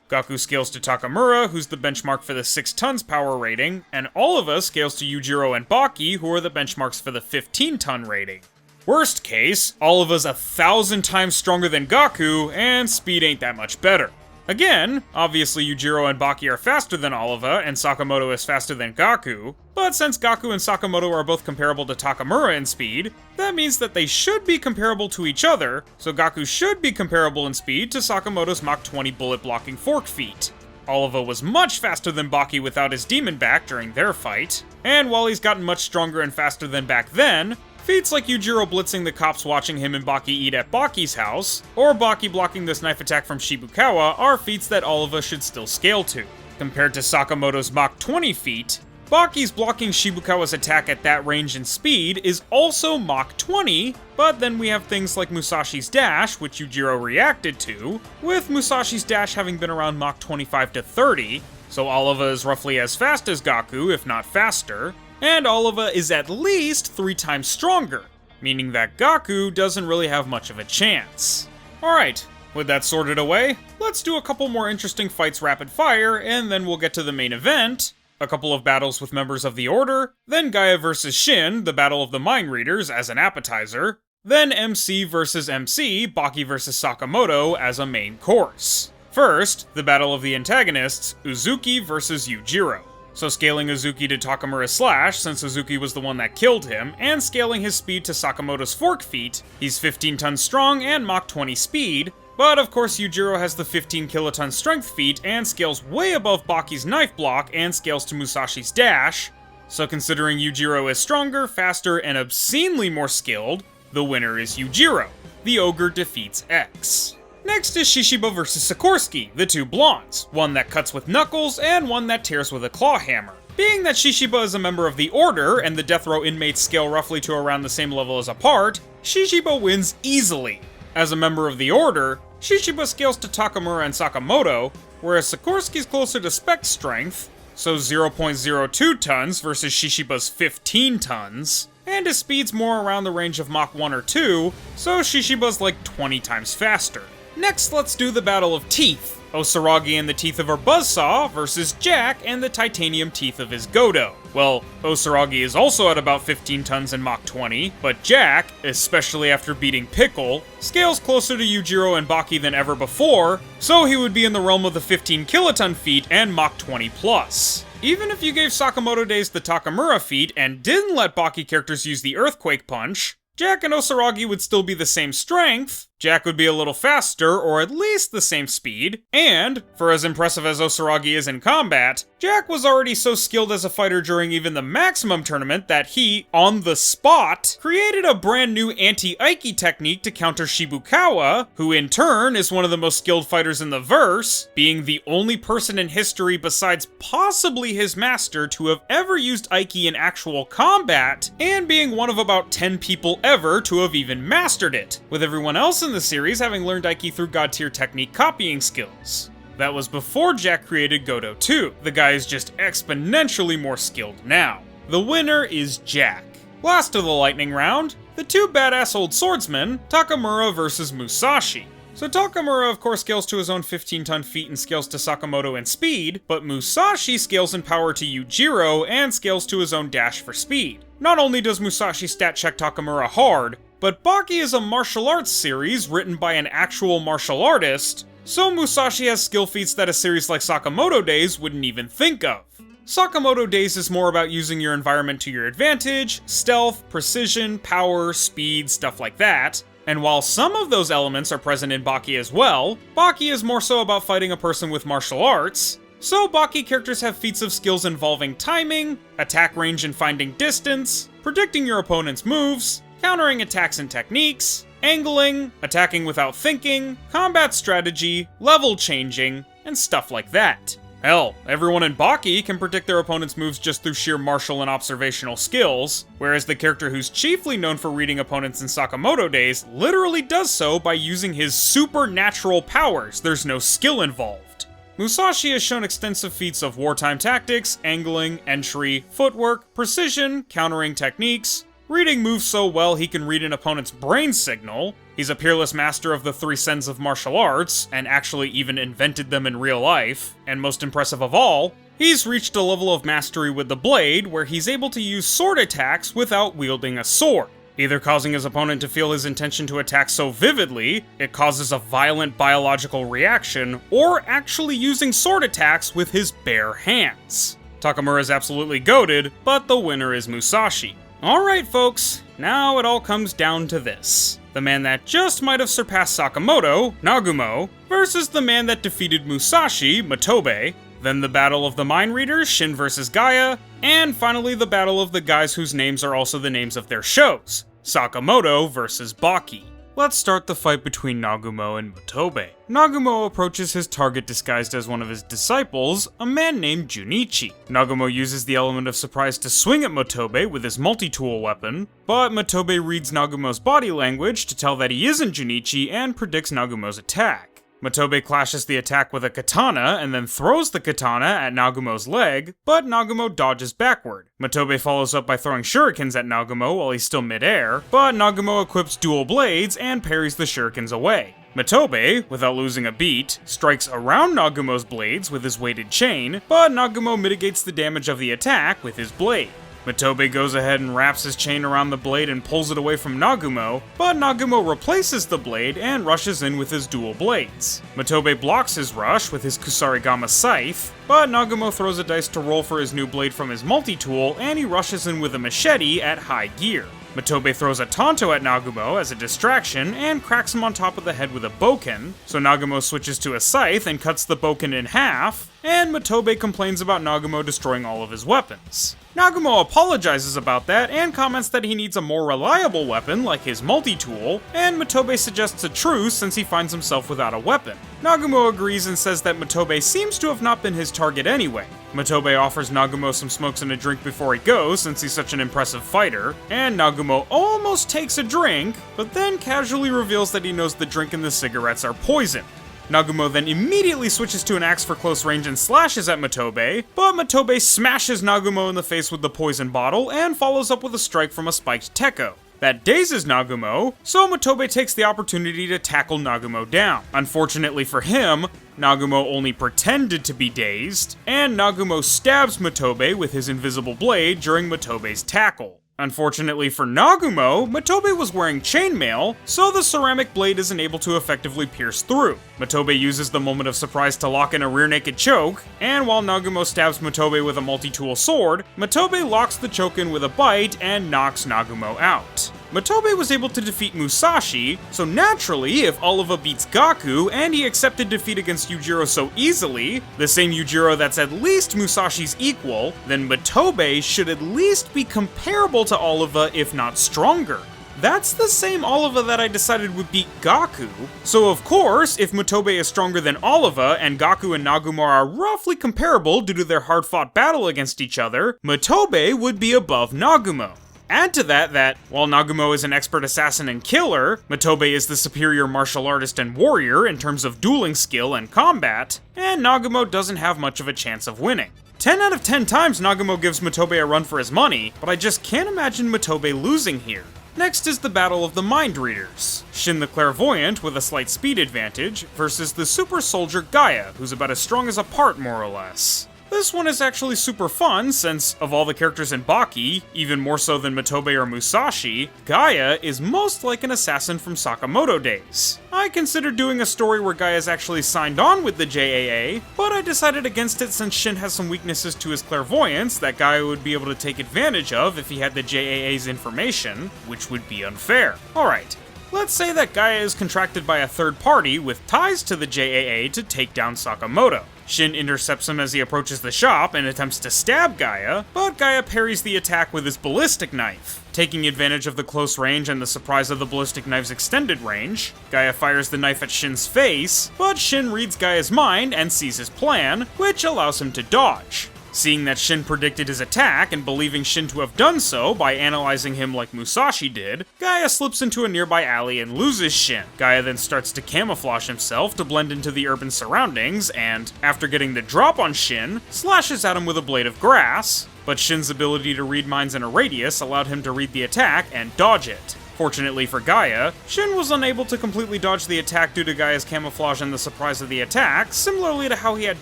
Gaku scales to Takamura, who's the benchmark for the 6 tons power rating, and Oliva scales to Yujiro and Baki, who are the benchmarks for the 15-ton rating. Worst case, Oliva's 1,000 times stronger than Gaku, and speed ain't that much better. Again, obviously Yujiro and Baki are faster than Oliva, and Sakamoto is faster than Gaku, but since Gaku and Sakamoto are both comparable to Takamura in speed, that means that they should be comparable to each other, so Gaku should be comparable in speed to Sakamoto's Mach 20 bullet-blocking fork feat. Oliva was much faster than Baki without his demon back during their fight, and while he's gotten much stronger and faster than back then, feats like Yujiro blitzing the cops watching him and Baki eat at Baki's house, or Baki blocking this knife attack from Shibukawa are feats that Oliva should still scale to. Compared to Sakamoto's Mach 20 feat, Baki's blocking Shibukawa's attack at that range and speed is also Mach 20, but then we have things like Musashi's dash, which Yujiro reacted to, with Musashi's dash having been around Mach 25 to 30, so Oliva is roughly as fast as Gaku, if not faster, and Oliva is at least 3 times stronger, meaning that Gaku doesn't really have much of a chance. Alright, with that sorted away, let's do a couple more interesting fights rapid fire, and then we'll get to the main event, a couple of battles with members of the Order, then Gaia vs Shin, the Battle of the Mind Readers, as an appetizer, then MC vs MC, Baki vs Sakamoto, as a main course. First, the battle of the antagonists, Uzuki vs Yujiro. So scaling Uzuki to Takamura's slash, since Uzuki was the one that killed him, and scaling his speed to Sakamoto's fork feat, he's 15 tons strong and Mach 20 speed, but of course Yujiro has the 15 kiloton strength feat and scales way above Baki's knife block and scales to Musashi's dash, So considering Yujiro is stronger, faster, and obscenely more skilled, the winner is Yujiro. The ogre defeats X. Next is Shishiba vs Sikorsky, the two blondes, one that cuts with knuckles and one that tears with a claw hammer. Being that Shishiba is a member of the Order, and the death row inmates scale roughly to around the same level as apart, Shishiba wins easily. As a member of the Order, Shishiba scales to Takamura and Sakamoto, whereas Sikorsky's closer to Spec strength, so 0.02 tons versus Shishiba's 15 tons, and his speed's more around the range of Mach 1 or 2, so Shishiba's like 20 times faster. Next, let's do the Battle of Teeth. Osaragi and the teeth of her buzzsaw versus Jack and the titanium teeth of his Godo. Well, Osaragi is also at about 15 tons in Mach 20, but Jack, especially after beating Pickle, scales closer to Yujiro and Baki than ever before, so he would be in the realm of the 15 kiloton feat and Mach 20 plus. Even if you gave Sakamoto Days the Takamura feat and didn't let Baki characters use the Earthquake Punch, Jack and Osaragi would still be the same strength, Jack would be a little faster, or at least the same speed, and, for as impressive as Osaragi is in combat, Jack was already so skilled as a fighter during even the Maximum tournament that he, on the spot, created a brand new anti-Aiki technique to counter Shibukawa, who in turn is one of the most skilled fighters in the verse, being the only person in history besides possibly his master to have ever used Aiki in actual combat, and being one of about 10 people ever to have even mastered it, with everyone else in the series having learned Aiki through god tier technique copying skills. That was before Jack created Godo 2. The guy is just exponentially more skilled now. The winner is Jack. Last of the lightning round, the two badass old swordsmen, Takamura versus Musashi. So Takamura of course scales to his own 15-ton feat and scales to Sakamoto in speed, but Musashi scales in power to Yujiro and scales to his own dash for speed. Not only does Musashi stat check Takamura hard, but Baki is a martial arts series written by an actual martial artist, so Musashi has skill feats that a series like Sakamoto Days wouldn't even think of. Sakamoto Days is more about using your environment to your advantage, stealth, precision, power, speed, stuff like that. And while some of those elements are present in Baki as well, Baki is more so about fighting a person with martial arts, so Baki characters have feats of skills involving timing, attack range and finding distance, predicting your opponent's moves, countering attacks and techniques, angling, attacking without thinking, combat strategy, level changing, and stuff like that. Hell, everyone in Baki can predict their opponent's moves just through sheer martial and observational skills, whereas the character who's chiefly known for reading opponents in Sakamoto Days literally does so by using his supernatural powers. There's no skill involved. Musashi has shown extensive feats of wartime tactics, angling, entry, footwork, precision, countering techniques, reading moves so well he can read an opponent's brain signal. He's a peerless master of the three sens of martial arts, and actually even invented them in real life. And most impressive of all, he's reached a level of mastery with the blade where he's able to use sword attacks without wielding a sword, either causing his opponent to feel his intention to attack so vividly it causes a violent biological reaction, or actually using sword attacks with his bare hands. Takamura is absolutely goated, but the winner is Musashi. Alright folks, now it all comes down to this. The man that just might have surpassed Sakamoto, Nagumo, versus the man that defeated Musashi, Motobe, then the battle of the mind readers, Shin versus Gaia, and finally the battle of the guys whose names are also the names of their shows, Sakamoto versus Baki. Let's start the fight between Nagumo and Motobe. Nagumo approaches his target disguised as one of his disciples, a man named Junichi. Nagumo uses the element of surprise to swing at Motobe with his multi-tool weapon, but Motobe reads Nagumo's body language to tell that he isn't Junichi and predicts Nagumo's attack. Motobe clashes the attack with a katana and then throws the katana at Nagumo's leg, but Nagumo dodges backward. Motobe follows up by throwing shurikens at Nagumo while he's still mid-air, but Nagumo equips dual blades and parries the shurikens away. Motobe, without losing a beat, strikes around Nagumo's blades with his weighted chain, but Nagumo mitigates the damage of the attack with his blade. Motobe goes ahead and wraps his chain around the blade and pulls it away from Nagumo, but Nagumo replaces the blade and rushes in with his dual blades. Motobe blocks his rush with his Kusarigama scythe, but Nagumo throws a dice to roll for his new blade from his multi-tool, and he rushes in with a machete at high gear. Motobe throws a Tonto at Nagumo as a distraction and cracks him on top of the head with a bokken, so Nagumo switches to a scythe and cuts the bokken in half, and Motobe complains about Nagumo destroying all of his weapons. Nagumo apologizes about that and comments that he needs a more reliable weapon like his multi-tool, and Motobe suggests a truce since he finds himself without a weapon. Nagumo agrees and says that Motobe seems to have not been his target anyway. Motobe offers Nagumo some smokes and a drink before he goes since he's such an impressive fighter, and Nagumo almost takes a drink, but then casually reveals that he knows the drink and the cigarettes are poison. Nagumo then immediately switches to an axe for close range and slashes at Motobe, but Motobe smashes Nagumo in the face with the poison bottle and follows up with a strike from a spiked tekko. That dazes Nagumo, so Motobe takes the opportunity to tackle Nagumo down. Unfortunately for him, Nagumo only pretended to be dazed, and Nagumo stabs Motobe with his invisible blade during Motobe's tackle. Unfortunately for Nagumo, Motobe was wearing chainmail, so the ceramic blade isn't able to effectively pierce through. Motobe uses the moment of surprise to lock in a rear naked choke, and while Nagumo stabs Motobe with a multi-tool sword, Motobe locks the choke in with a bite and knocks Nagumo out. Motobe was able to defeat Musashi, so naturally, if Oliva beats Gaku and he accepted defeat against Yujiro so easily, the same Yujiro that's at least Musashi's equal, then Motobe should at least be comparable to Oliva, if not stronger. That's the same Oliva that I decided would beat Gaku, so of course, if Motobe is stronger than Oliva and Gaku and Nagumo are roughly comparable due to their hard-fought battle against each other, Motobe would be above Nagumo. Add to that while Nagumo is an expert assassin and killer, Motobe is the superior martial artist and warrior in terms of dueling skill and combat, and Nagumo doesn't have much of a chance of winning. 10 out of 10 times Nagumo gives Motobe a run for his money, but I just can't imagine Motobe losing here. Next is the battle of the mind readers. Shin the clairvoyant with a slight speed advantage versus the super soldier Gaia, who's about as strong as a part more or less. This one is actually super fun since, of all the characters in Baki, even more so than Motobe or Musashi, Gaia is most like an assassin from Sakamoto Days. I considered doing a story where Gaia is actually signed on with the JAA, but I decided against it since Shin has some weaknesses to his clairvoyance that Gaia would be able to take advantage of if he had the JAA's information, which would be unfair. Alright. Let's say that Gaia is contracted by a third party with ties to the JAA to take down Sakamoto. Shin intercepts him as he approaches the shop and attempts to stab Gaia, but Gaia parries the attack with his ballistic knife. Taking advantage of the close range and the surprise of the ballistic knife's extended range, Gaia fires the knife at Shin's face, but Shin reads Gaia's mind and sees his plan, which allows him to dodge. Seeing that Shin predicted his attack and believing Shin to have done so by analyzing him like Musashi did, Gaia slips into a nearby alley and loses Shin. Gaia then starts to camouflage himself to blend into the urban surroundings and, after getting the drop on Shin, slashes at him with a blade of grass, but Shin's ability to read minds in a radius allowed him to read the attack and dodge it. Fortunately for Gaia, Shin was unable to completely dodge the attack due to Gaia's camouflage and the surprise of the attack, similarly to how he had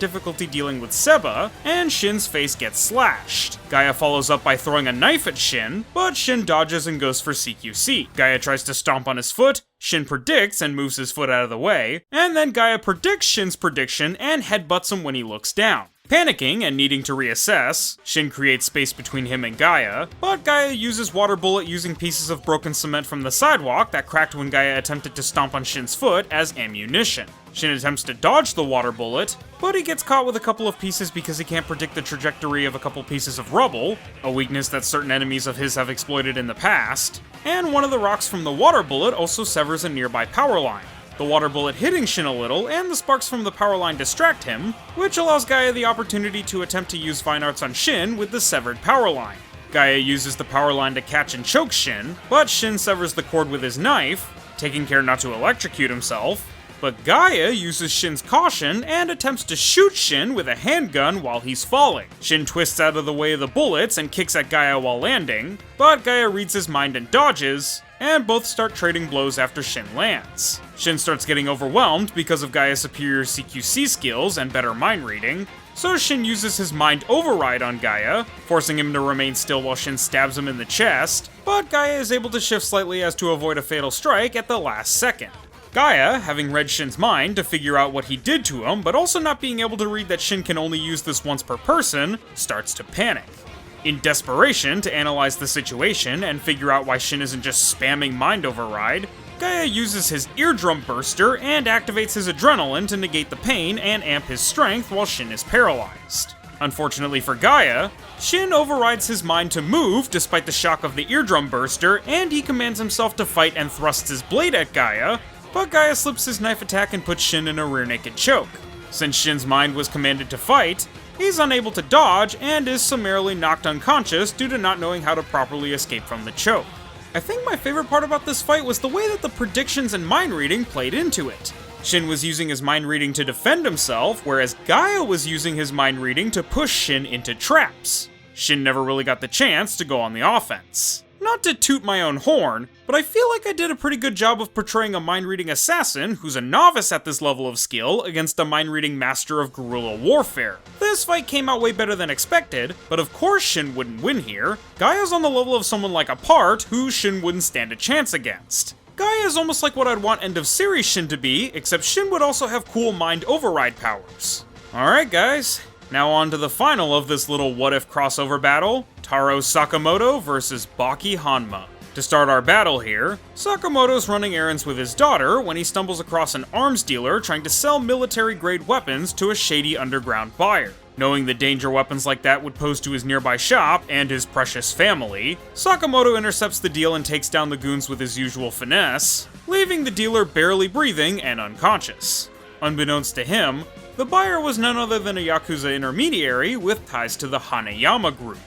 difficulty dealing with Seba, and Shin's face gets slashed. Gaia follows up by throwing a knife at Shin, but Shin dodges and goes for CQC. Gaia tries to stomp on his foot, Shin predicts and moves his foot out of the way, and then Gaia predicts Shin's prediction and headbutts him when he looks down. Panicking and needing to reassess, Shin creates space between him and Gaia, but Gaia uses Water Bullet using pieces of broken cement from the sidewalk that cracked when Gaia attempted to stomp on Shin's foot as ammunition. Shin attempts to dodge the Water Bullet, but he gets caught with a couple of pieces because he can't predict the trajectory of a couple pieces of rubble, a weakness that certain enemies of his have exploited in the past, and one of the rocks from the Water Bullet also severs a nearby power line. The Water Bullet hitting Shin a little, and the sparks from the power line distract him, which allows Gaia the opportunity to attempt to use Fine Arts on Shin with the severed power line. Gaia uses the power line to catch and choke Shin, but Shin severs the cord with his knife, taking care not to electrocute himself, but Gaia uses Shin's caution and attempts to shoot Shin with a handgun while he's falling. Shin twists out of the way of the bullets and kicks at Gaia while landing, but Gaia reads his mind and dodges, and both start trading blows after Shin lands. Shin starts getting overwhelmed because of Gaia's superior CQC skills and better mind reading, so Shin uses his mind override on Gaia, forcing him to remain still while Shin stabs him in the chest, but Gaia is able to shift slightly as to avoid a fatal strike at the last second. Gaia, having read Shin's mind to figure out what he did to him, but also not being able to read that Shin can only use this once per person, starts to panic. In desperation to analyze the situation and figure out why Shin isn't just spamming mind override, Gaia uses his eardrum burster and activates his adrenaline to negate the pain and amp his strength while Shin is paralyzed. Unfortunately for Gaia, Shin overrides his mind to move despite the shock of the eardrum burster, and he commands himself to fight and thrusts his blade at Gaia, but Gaia slips his knife attack and puts Shin in a rear naked choke. Since Shin's mind was commanded to fight, he's unable to dodge and is summarily knocked unconscious due to not knowing how to properly escape from the choke. I think my favorite part about this fight was the way that the predictions and mind reading played into it. Shin was using his mind reading to defend himself, whereas Gaia was using his mind reading to push Shin into traps. Shin never really got the chance to go on the offense. Not to toot my own horn, but I feel like I did a pretty good job of portraying a mind-reading assassin who's a novice at this level of skill against a mind-reading master of guerrilla warfare. This fight came out way better than expected, but of course Shin wouldn't win here. Gaia's on the level of someone like Apart, who Shin wouldn't stand a chance against. Gaia is almost like what I'd want end of series Shin to be, except Shin would also have cool mind override powers. Alright guys, now on to the final of this little what-if crossover battle, Taro Sakamoto versus Baki Hanma. To start our battle here, Sakamoto's running errands with his daughter when he stumbles across an arms dealer trying to sell military-grade weapons to a shady underground buyer. Knowing the danger weapons like that would pose to his nearby shop and his precious family, Sakamoto intercepts the deal and takes down the goons with his usual finesse, leaving the dealer barely breathing and unconscious. Unbeknownst to him, the buyer was none other than a Yakuza intermediary with ties to the Hanayama group.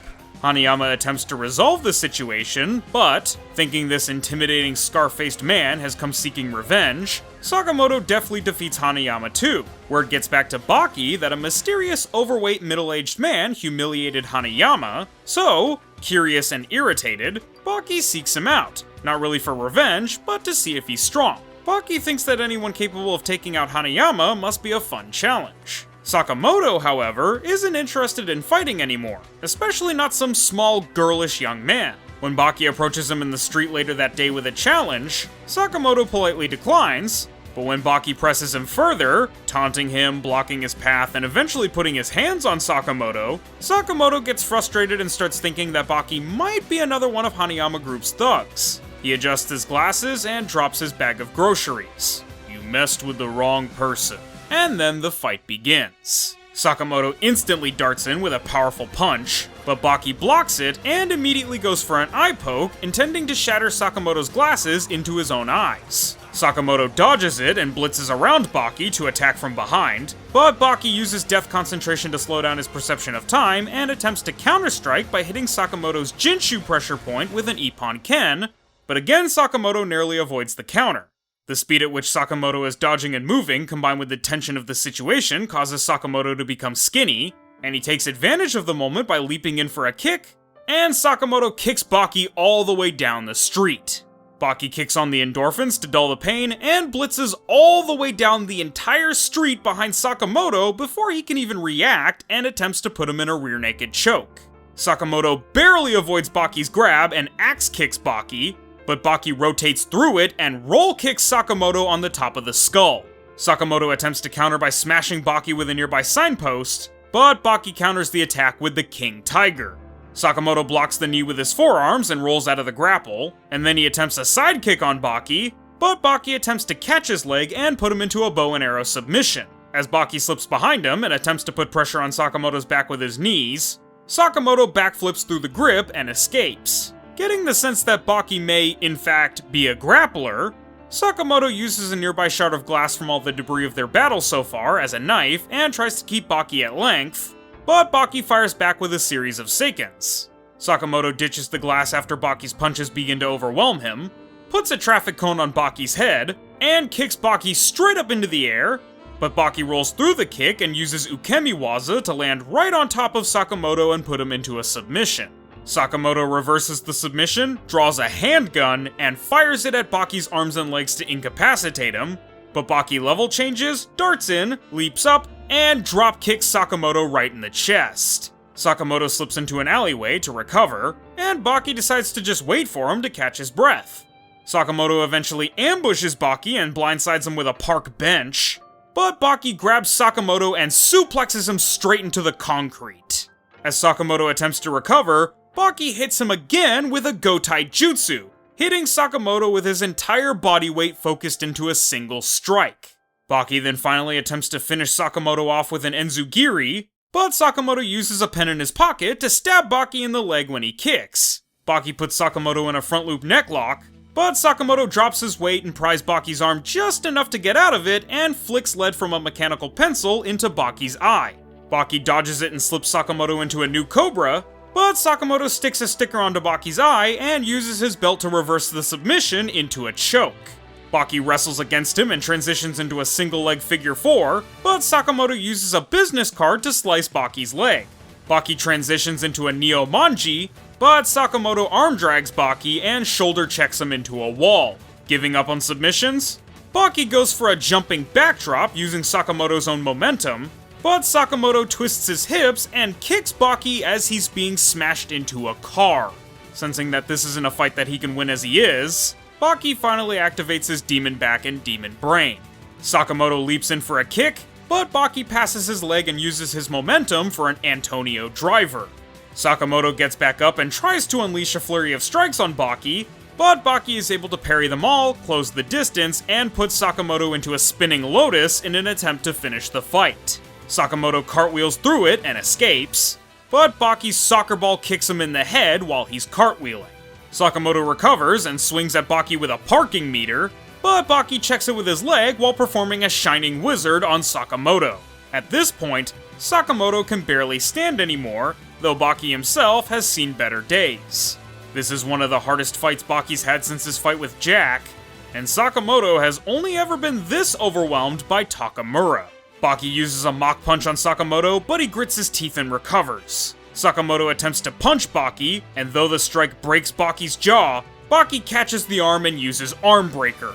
Hanayama attempts to resolve the situation, but, thinking this intimidating scar-faced man has come seeking revenge, Sakamoto deftly defeats Hanayama too. Word gets back to Baki that a mysterious, overweight, middle-aged man humiliated Hanayama, so, curious and irritated, Baki seeks him out, not really for revenge, but to see if he's strong. Baki thinks that anyone capable of taking out Hanayama must be a fun challenge. Sakamoto, however, isn't interested in fighting anymore, especially not some small, girlish young man. When Baki approaches him in the street later that day with a challenge, Sakamoto politely declines, but when Baki presses him further, taunting him, blocking his path, and eventually putting his hands on Sakamoto, Sakamoto gets frustrated and starts thinking that Baki might be another one of Hanayama Group's thugs. He adjusts his glasses and drops his bag of groceries. You messed with the wrong person. And then the fight begins. Sakamoto instantly darts in with a powerful punch, but Baki blocks it and immediately goes for an eye poke, intending to shatter Sakamoto's glasses into his own eyes. Sakamoto dodges it and blitzes around Baki to attack from behind, but Baki uses death concentration to slow down his perception of time and attempts to counterstrike by hitting Sakamoto's Jinshu pressure point with an Ippon Ken, but again Sakamoto narrowly avoids the counter. The speed at which Sakamoto is dodging and moving, combined with the tension of the situation, causes Sakamoto to become skinny, and he takes advantage of the moment by leaping in for a kick, and Sakamoto kicks Baki all the way down the street. Baki kicks on the endorphins to dull the pain, and blitzes all the way down the entire street behind Sakamoto before he can even react and attempts to put him in a rear naked choke. Sakamoto barely avoids Baki's grab and axe kicks Baki, but Baki rotates through it and roll kicks Sakamoto on the top of the skull. Sakamoto attempts to counter by smashing Baki with a nearby signpost, but Baki counters the attack with the King Tiger. Sakamoto blocks the knee with his forearms and rolls out of the grapple, and then he attempts a sidekick on Baki, but Baki attempts to catch his leg and put him into a bow and arrow submission. As Baki slips behind him and attempts to put pressure on Sakamoto's back with his knees, Sakamoto backflips through the grip and escapes. Getting the sense that Baki may, in fact, be a grappler, Sakamoto uses a nearby shard of glass from all the debris of their battle so far as a knife and tries to keep Baki at length, but Baki fires back with a series of seikens. Sakamoto ditches the glass after Baki's punches begin to overwhelm him, puts a traffic cone on Baki's head, and kicks Baki straight up into the air, but Baki rolls through the kick and uses Ukemiwaza to land right on top of Sakamoto and put him into a submission. Sakamoto reverses the submission, draws a handgun, and fires it at Baki's arms and legs to incapacitate him, but Baki level changes, darts in, leaps up, and drop kicks Sakamoto right in the chest. Sakamoto slips into an alleyway to recover, and Baki decides to just wait for him to catch his breath. Sakamoto eventually ambushes Baki and blindsides him with a park bench, but Baki grabs Sakamoto and suplexes him straight into the concrete. As Sakamoto attempts to recover, Baki hits him again with a Gotai Jutsu, hitting Sakamoto with his entire body weight focused into a single strike. Baki then finally attempts to finish Sakamoto off with an enzugiri, but Sakamoto uses a pen in his pocket to stab Baki in the leg when he kicks. Baki puts Sakamoto in a front loop necklock, but Sakamoto drops his weight and pries Baki's arm just enough to get out of it and flicks lead from a mechanical pencil into Baki's eye. Baki dodges it and slips Sakamoto into a new cobra, but Sakamoto sticks a sticker onto Baki's eye and uses his belt to reverse the submission into a choke. Baki wrestles against him and transitions into a single leg figure 4, but Sakamoto uses a business card to slice Baki's leg. Baki transitions into a Neo Manji, but Sakamoto arm drags Baki and shoulder checks him into a wall. Giving up on submissions? Baki goes for a jumping backdrop using Sakamoto's own momentum, but Sakamoto twists his hips and kicks Baki as he's being smashed into a car. Sensing that this isn't a fight that he can win as he is, Baki finally activates his Demon Back and Demon Brain. Sakamoto leaps in for a kick, but Baki passes his leg and uses his momentum for an Antonio driver. Sakamoto gets back up and tries to unleash a flurry of strikes on Baki, but Baki is able to parry them all, close the distance, and put Sakamoto into a spinning lotus in an attempt to finish the fight. Sakamoto cartwheels through it and escapes, but Baki's soccer ball kicks him in the head while he's cartwheeling. Sakamoto recovers and swings at Baki with a parking meter, but Baki checks it with his leg while performing a Shining Wizard on Sakamoto. At this point, Sakamoto can barely stand anymore, though Baki himself has seen better days. This is one of the hardest fights Baki's had since his fight with Jack, and Sakamoto has only ever been this overwhelmed by Takamura. Baki uses a mock punch on Sakamoto, but he grits his teeth and recovers. Sakamoto attempts to punch Baki, and though the strike breaks Baki's jaw, Baki catches the arm and uses Arm Breaker.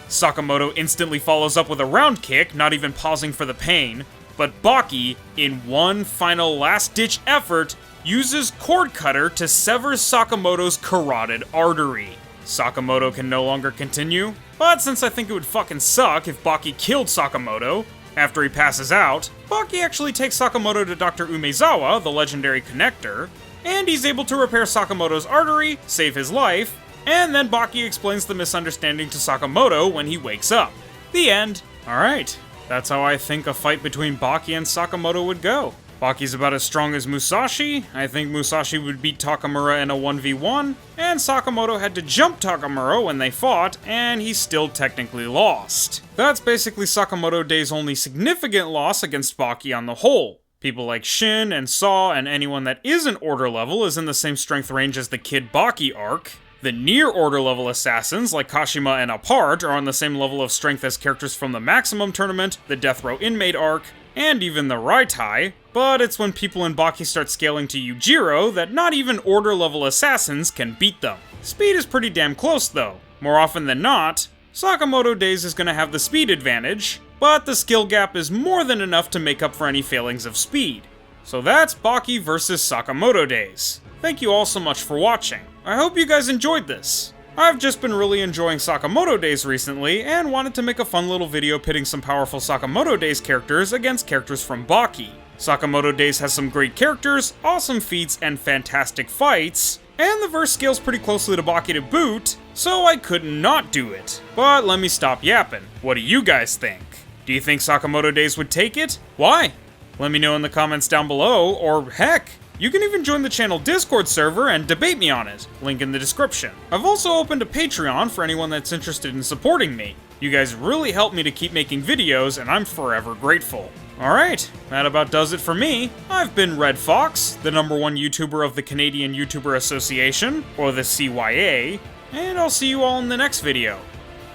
Sakamoto instantly follows up with a round kick, not even pausing for the pain, but Baki, in one final last-ditch effort, uses Cord Cutter to sever Sakamoto's carotid artery. Sakamoto can no longer continue, but since I think it would fucking suck if Baki killed Sakamoto, after he passes out, Baki actually takes Sakamoto to Dr. Umezawa, the legendary connector, and he's able to repair Sakamoto's artery, save his life, and then Baki explains the misunderstanding to Sakamoto when he wakes up. The end. Alright, that's how I think a fight between Baki and Sakamoto would go. Baki's about as strong as Musashi. I think Musashi would beat Takamura in a 1v1, and Sakamoto had to jump Takamura when they fought, and he still technically lost. That's basically Sakamoto Days' only significant loss against Baki on the whole. People like Shin and Saw and anyone that isn't Order level is in the same strength range as the Kid Baki arc. The near Order level assassins like Kashima and Apart are on the same level of strength as characters from the Maximum Tournament, the Death Row Inmate arc, and even the Raitai, but it's when people in Baki start scaling to Yujiro that not even Order level assassins can beat them. Speed is pretty damn close though. More often than not, Sakamoto Days is going to have the speed advantage, but the skill gap is more than enough to make up for any failings of speed. So that's Baki versus Sakamoto Days. Thank you all so much for watching. I hope you guys enjoyed this. I've just been really enjoying Sakamoto Days recently, and wanted to make a fun little video pitting some powerful Sakamoto Days characters against characters from Baki. Sakamoto Days has some great characters, awesome feats, and fantastic fights, and the verse scales pretty closely to Baki to boot, so I couldn't not do it. But let me stop yapping. What do you guys think? Do you think Sakamoto Days would take it? Why? Let me know in the comments down below, or heck, you can even join the channel Discord server and debate me on it, link in the description. I've also opened a Patreon for anyone that's interested in supporting me. You guys really help me to keep making videos, and I'm forever grateful. Alright, that about does it for me. I've been Red Fox, the #1 YouTuber of the Canadian YouTuber Association, or the CYA, and I'll see you all in the next video.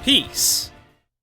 Peace.